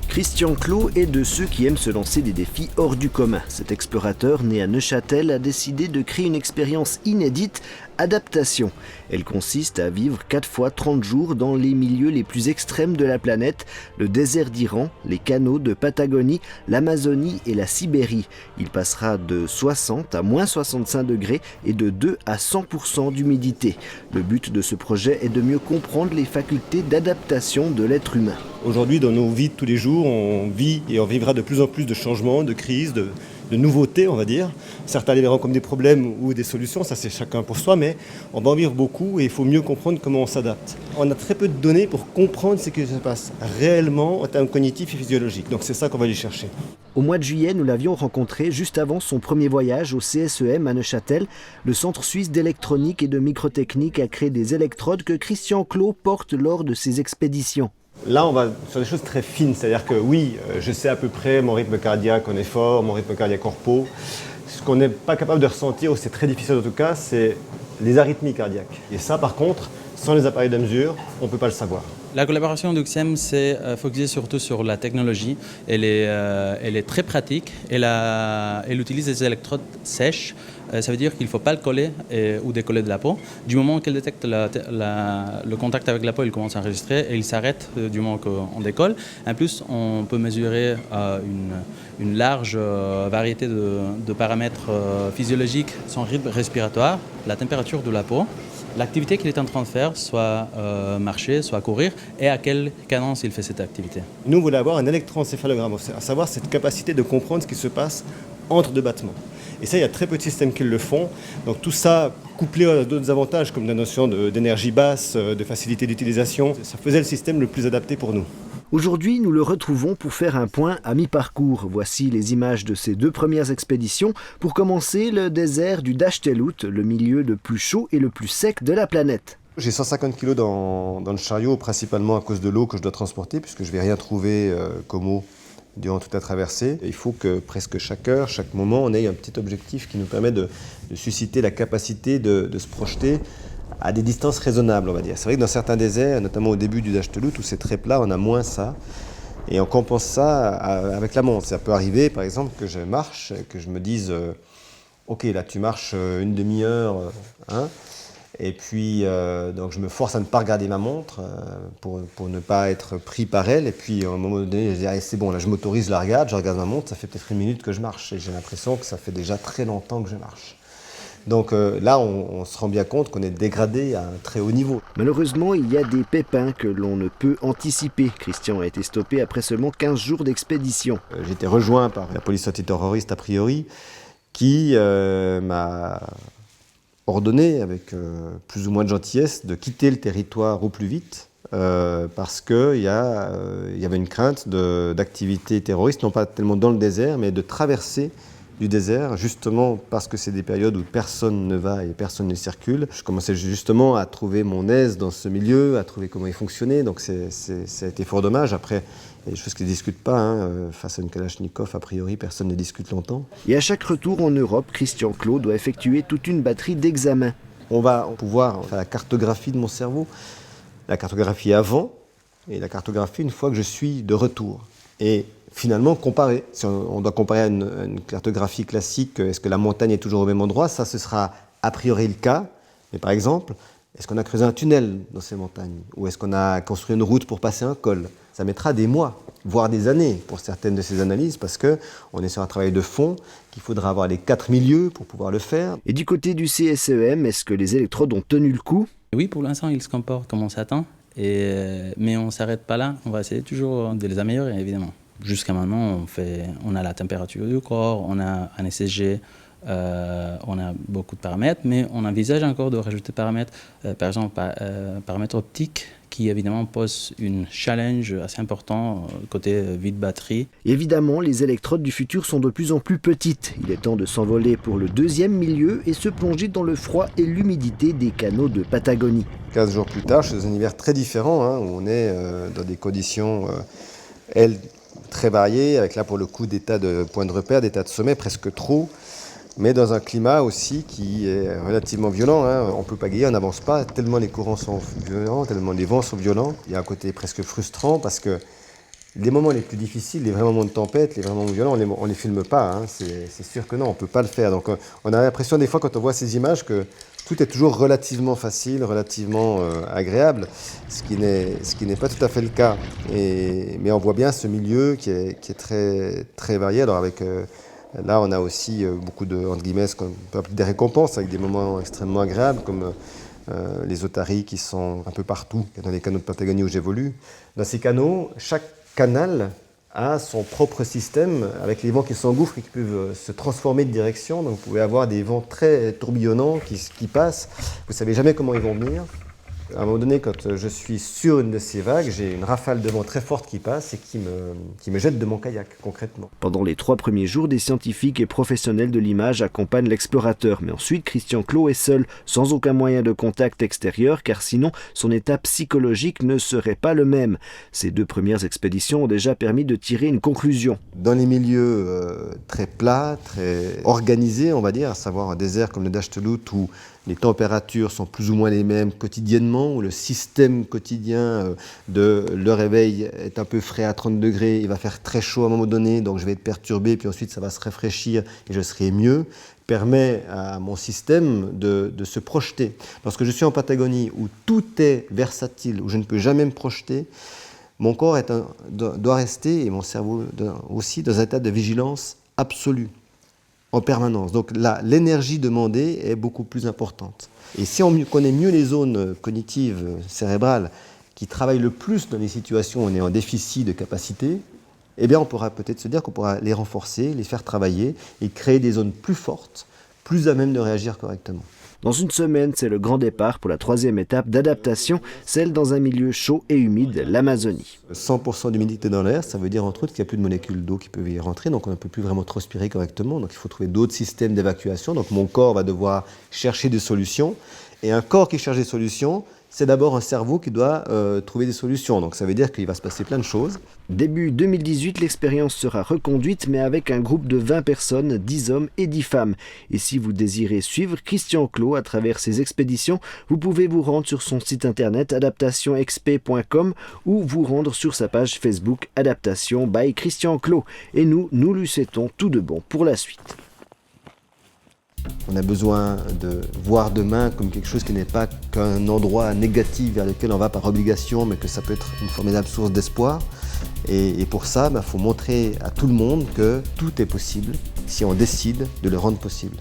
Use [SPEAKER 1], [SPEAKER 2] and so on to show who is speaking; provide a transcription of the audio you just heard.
[SPEAKER 1] Christian Clot est de ceux qui aiment se lancer des défis hors du commun. Cet explorateur né à Neuchâtel a décidé de créer une expérience inédite, adaptation. Elle consiste à vivre 4 fois 30 jours dans les milieux les plus extrêmes de la planète, le désert d'Iran, les canaux de Patagonie, l'Amazonie et la Sibérie. Il passera de 60 à moins 65 degrés et de 2 à 100% d'humidité. Le but de ce projet est de mieux comprendre les facultés d'adaptation de l'être humain.
[SPEAKER 2] Aujourd'hui, dans nos vies de tous les jours, on vit et on vivra de plus en plus de changements, de crises, de nouveautés, on va dire. Certains les verront comme des problèmes ou des solutions, ça c'est chacun pour soi, mais on va en vivre beaucoup et il faut mieux comprendre comment on s'adapte. On a très peu de données pour comprendre ce qui se passe réellement en termes cognitifs et physiologiques. Donc c'est ça qu'on va aller chercher.
[SPEAKER 1] Au mois de juillet, nous l'avions rencontré juste avant son premier voyage au CSEM à Neuchâtel. Le Centre suisse d'électronique et de microtechnique a créé des électrodes que Christian Clot porte lors de ses expéditions.
[SPEAKER 2] Là, on va faire des choses très fines, c'est-à-dire que oui, je sais à peu près mon rythme cardiaque en effort, mon rythme cardiaque en repos. Ce qu'on n'est pas capable de ressentir, ou c'est très difficile en tout cas, c'est les arythmies cardiaques. Et ça, par contre, sans les appareils de mesure, on ne peut pas le savoir.
[SPEAKER 3] La collaboration d'Uxem s'est focalisée surtout sur la technologie. Elle est très pratique. Elle utilise des électrodes sèches. Ça veut dire qu'il ne faut pas le coller ou décoller de la peau. Du moment qu'elle détecte le contact avec la peau, il commence à enregistrer et il s'arrête du moment qu'on décolle. En plus, on peut mesurer une large variété de paramètres physiologiques, son rythme respiratoire, la température de la peau, l'activité qu'il est en train de faire, soit marcher, soit courir, et à quelle cadence il fait cette activité.
[SPEAKER 2] Nous, on voulait avoir un électroencéphalogramme, à savoir cette capacité de comprendre ce qui se passe entre deux battements. Et ça, il y a très peu de systèmes qui le font. Donc tout ça, couplé à d'autres avantages, comme la notion d'énergie basse, de facilité d'utilisation, ça faisait le système le plus adapté pour nous.
[SPEAKER 1] Aujourd'hui, nous le retrouvons pour faire un point à mi-parcours. Voici les images de ses 2 premières expéditions. Pour commencer, le désert du Dashtelout, le milieu le plus chaud et le plus sec de la planète.
[SPEAKER 4] J'ai 150 kg dans le chariot, principalement à cause de l'eau que je dois transporter, puisque je ne vais rien trouver comme eau durant toute la traversée. Il faut que presque chaque heure, chaque moment, on ait un petit objectif qui nous permet de susciter la capacité de se projeter à des distances raisonnables, on va dire. C'est vrai que dans certains déserts, notamment au début du Dashtelout, où c'est très plat, on a moins ça. Et on compense ça avec la montre. Ça peut arriver, par exemple, que je marche, que je me dise ok, là tu marches une demi-heure, et puis donc je me force à ne pas regarder ma montre pour ne pas être pris par elle. Et puis à un moment donné, je dis allez, c'est bon, là je m'autorise, je regarde ma montre, ça fait peut-être 1 minute que je marche. Et j'ai l'impression que ça fait déjà très longtemps que je marche. Donc là, on se rend bien compte qu'on est dégradé à un très haut niveau.
[SPEAKER 1] Malheureusement, il y a des pépins que l'on ne peut anticiper. Christian a été stoppé après seulement 15 jours d'expédition.
[SPEAKER 4] J'ai été rejoint par la police antiterroriste, a priori, qui m'a ordonné, avec plus ou moins de gentillesse, de quitter le territoire au plus vite, parce qu'il y avait une crainte d'activité terroriste, non pas tellement dans le désert, mais de traverser du désert, justement parce que c'est des périodes où personne ne va et personne ne circule. Je commençais justement à trouver mon aise dans ce milieu, à trouver comment il fonctionnait, donc ça a été fort dommage. Après, il y a des choses qui ne discutent pas, face à une Kalachnikov, a priori, personne ne discute longtemps.
[SPEAKER 1] Et à chaque retour en Europe, Christian Clot doit effectuer toute une batterie d'examens.
[SPEAKER 4] On va pouvoir faire la cartographie de mon cerveau, la cartographie avant et la cartographie une fois que je suis de retour. Et finalement, comparer. Si on doit comparer à une cartographie classique, est-ce que la montagne est toujours au même endroit? Ça, ce sera a priori le cas. Mais par exemple, est-ce qu'on a creusé un tunnel dans ces montagnes? Ou est-ce qu'on a construit une route pour passer un col? Ça mettra des mois, voire des années pour certaines de ces analyses, parce qu'on est sur un travail de fond, qu'il faudra avoir les 4 milieux pour pouvoir le faire.
[SPEAKER 1] Et du côté du CSEM, est-ce que les électrodes ont tenu le coup?
[SPEAKER 3] Oui, pour l'instant, ils se comportent comme on s'attend. Mais on ne s'arrête pas là. On va essayer toujours de les améliorer, évidemment. Jusqu'à maintenant, on a la température du corps, on a un ECG, on a beaucoup de paramètres, mais on envisage encore de rajouter des paramètres, par exemple, paramètres optiques, qui évidemment posent une challenge assez important côté vide batterie.
[SPEAKER 1] Évidemment, les électrodes du futur sont de plus en plus petites. Il est temps de s'envoler pour le 2e milieu et se plonger dans le froid et l'humidité des canaux de Patagonie.
[SPEAKER 4] 15 jours plus tard, je suis dans un univers très différent, où on est dans des conditions, très variées, avec là pour le coup des tas de points de repère, des tas de sommets, presque trop, mais dans un climat aussi qui est relativement violent. On ne peut pas guider, on n'avance pas, tellement les courants sont violents, tellement les vents sont violents. Il y a un côté presque frustrant parce que Les moments les plus difficiles, les vrais moments de tempête, les vrais moments violents, on les filme pas, hein. C'est sûr que non, on peut pas le faire. Donc on a l'impression des fois quand on voit ces images que tout est toujours relativement facile, relativement agréable, ce qui n'est pas tout à fait le cas. Mais on voit bien ce milieu qui est très, très varié. Alors là, on a aussi beaucoup de, entre guillemets, des récompenses avec des moments extrêmement agréables, comme les otaries qui sont un peu partout, dans les canaux de Patagonie où j'évolue. Dans ces canaux, chaque canal a son propre système avec les vents qui s'engouffrent et qui peuvent se transformer de direction. Donc vous pouvez avoir des vents très tourbillonnants qui passent. Vous ne savez jamais comment ils vont venir. À un moment donné, quand je suis sur une de ces vagues, j'ai une rafale de vent très forte qui passe et qui me jette de mon kayak, concrètement.
[SPEAKER 1] Pendant les 3 premiers jours, des scientifiques et professionnels de l'image accompagnent l'explorateur. Mais ensuite, Christian Clot est seul, sans aucun moyen de contact extérieur, car sinon, son état psychologique ne serait pas le même. Ces 2 premières expéditions ont déjà permis de tirer une conclusion.
[SPEAKER 4] Dans les milieux très plats, très organisés, on va dire, à savoir un désert comme le Dashtelout, où les températures sont plus ou moins les mêmes quotidiennement, où le système quotidien de le réveil est un peu frais à 30 degrés, il va faire très chaud à un moment donné, donc je vais être perturbé, puis ensuite ça va se rafraîchir et je serai mieux, permet à mon système de se projeter. Lorsque je suis en Patagonie, où tout est versatile, où je ne peux jamais me projeter, mon corps doit rester, et mon cerveau aussi, dans un état de vigilance absolue, en permanence. Donc là, l'énergie demandée est beaucoup plus importante. Et si on connaît mieux les zones cognitives, cérébrales, qui travaillent le plus dans les situations où on est en déficit de capacité, eh bien on pourra peut-être se dire qu'on pourra les renforcer, les faire travailler et créer des zones plus fortes, plus à même de réagir correctement.
[SPEAKER 1] Dans une semaine, c'est le grand départ pour la 3e étape d'adaptation, celle dans un milieu chaud et humide, l'Amazonie.
[SPEAKER 4] 100% d'humidité dans l'air, ça veut dire entre autres qu'il n'y a plus de molécules d'eau qui peuvent y rentrer, donc on ne peut plus vraiment transpirer correctement, donc il faut trouver d'autres systèmes d'évacuation, donc mon corps va devoir chercher des solutions, et un corps qui cherche des solutions, c'est d'abord un cerveau qui doit trouver des solutions. Donc ça veut dire qu'il va se passer plein de choses.
[SPEAKER 1] Début 2018, l'expérience sera reconduite, mais avec un groupe de 20 personnes, 10 hommes et 10 femmes. Et si vous désirez suivre Christian Clot à travers ses expéditions, vous pouvez vous rendre sur son site internet adaptationxp.com ou vous rendre sur sa page Facebook Adaptation by Christian Clot. Et nous lui souhaitons tout de bon pour la suite.
[SPEAKER 4] On a besoin de voir demain comme quelque chose qui n'est pas qu'un endroit négatif vers lequel on va par obligation, mais que ça peut être une formidable source d'espoir. Et pour ça, faut montrer à tout le monde que tout est possible si on décide de le rendre possible.